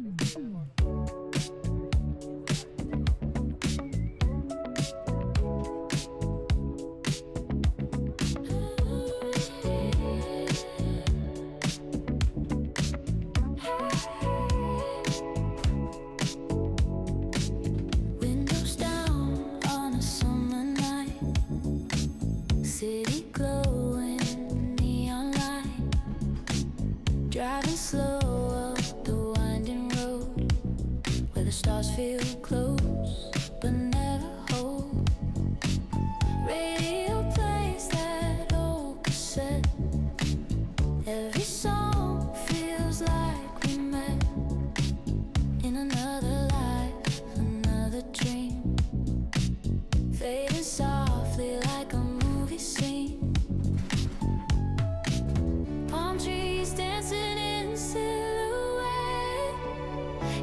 Windows down on a summer night, city glowing neon light, driving slow up the winding road where the stars feel close but never hold. Radio plays that old cassette, every song feels like we met in another life, another dream, fading softly like a movie scene. Palm trees dancing in silhouette,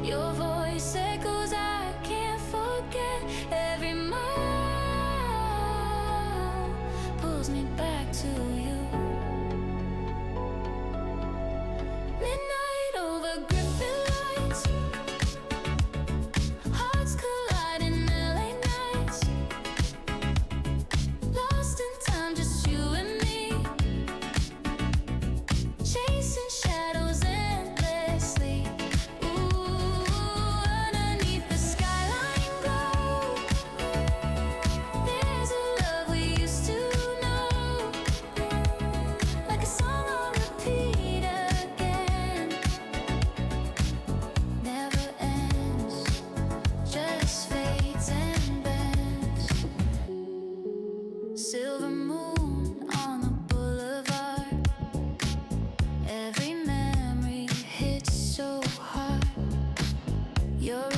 your voice echoes I can't forget. Every mile pulls me back to you. Midnight over Griffin lights, hearts collide in LA nights, lost in time, just you and me, chasing shadows endlessly. Ooh, underneath the skyline glow, there's a love we used to know, like a song on repeat again. Never ends, just fades and bends. Silver moon on the boulevard, every memory hits so hard. You're